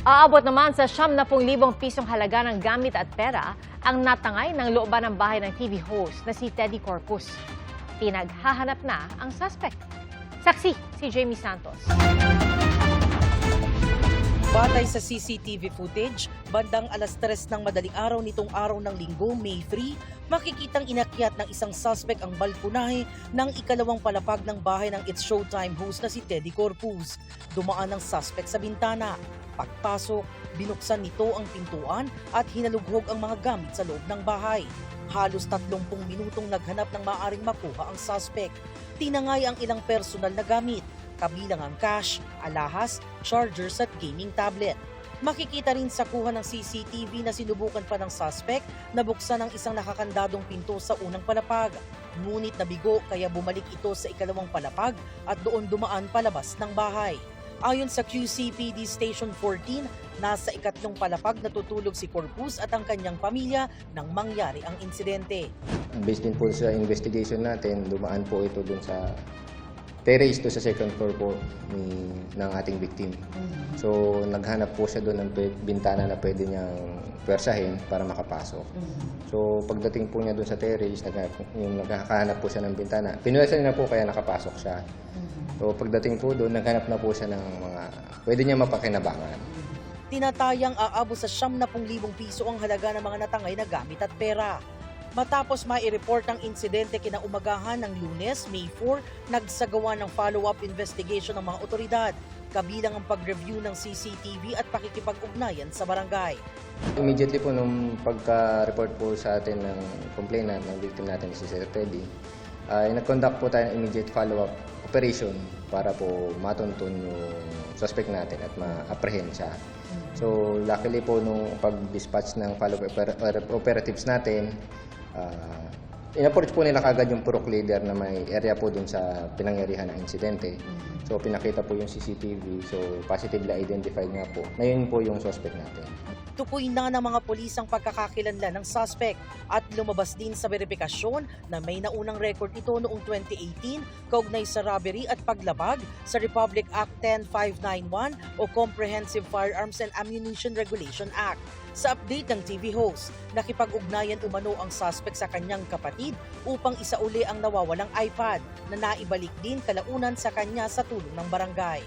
Aabot naman sa 70,000 pisong halaga ng gamit at pera ang natangay ng looban ng bahay ng TV host na si Teddy Corpus. Pinaghahanap na ang suspect. Saksi si Jamie Santos. Batay sa CCTV footage, bandang alas 3 ng madaling araw nitong araw ng linggo, May 3, makikitang inakyat ng isang suspect ang balkonahe ng ikalawang palapag ng bahay ng It's Showtime host na si Teddy Corpus. Dumaan ang suspect sa bintana. Pagpasok, binuksan nito ang pintuan at hinalughog ang mga gamit sa loob ng bahay. Halos 30 minutong naghanap ng maaaring makuha ang suspect. Tinangay ang ilang personal na gamit, kabilang ang cash, alahas, chargers at gaming tablet. Makikita rin sa kuha ng CCTV na sinubukan pa ng suspect na buksan ang isang nakakandadong pinto sa unang palapag. Ngunit nabigo kaya bumalik ito sa ikalawang palapag at doon dumaan palabas ng bahay. Ayon sa QCPD Station 14, nasa ikatlong palapag natutulog si Corpus at ang kanyang pamilya nang mangyari ang insidente. Based din po sa investigation natin, dumaan po ito dun sa terrace to sa second floor po ng ating victim. So naghanap po siya doon ng bintana na pwede niyang pwersahin para makapasok. So pagdating po niya doon sa terrace, naghahanap po siya ng bintana. Pinuwersa niya po kaya nakapasok siya. So pagdating po doon, naghanap na po siya ng mga pwede niya mapakinabangan. Tinatayang aabot sa 70,000 piso ang halaga ng mga natangay na gamit at pera. Matapos mai-report ang insidente kinaumagahan ng Lunes, May 4, nagsagawa ng follow-up investigation ng mga otoridad, kabilang ang pag-review ng CCTV at pakikipag-ugnayan sa barangay. Immediately po nung pagka-report po sa atin ng complainant, ng victim natin si Sir Teddy, ay nag-conduct po tayo ng immediate follow-up operation para po matuntun yung suspect natin at ma-apprehend siya. So luckily po nung pag-dispatch ng follow-up operatives natin, in-approach po nila kagad yung purok leader na may area po dun sa pinangyarihan ng insidente. So pinakita po yung CCTV, so positively identified nga po na yun po yung suspect natin. Tukoy na ng mga pulis ang pagkakakilanlan ng suspect at lumabas din sa verifikasyon na may naunang record ito noong 2018 kaugnay sa robbery at paglabag sa Republic Act 10591 o Comprehensive Firearms and Ammunition Regulation Act. Sa update ng TV host, nakipag-ugnayan umano ang suspect sa kanyang kapatid upang isauli ang nawawalang iPad na naibalik din kalaunan sa kanya sa tulong ng barangay.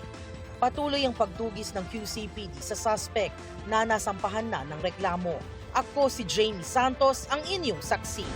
Patuloy ang pagtugis ng QCPD sa suspect na nasampahan na ng reklamo. Ako si Jamie Santos, ang inyong saksi.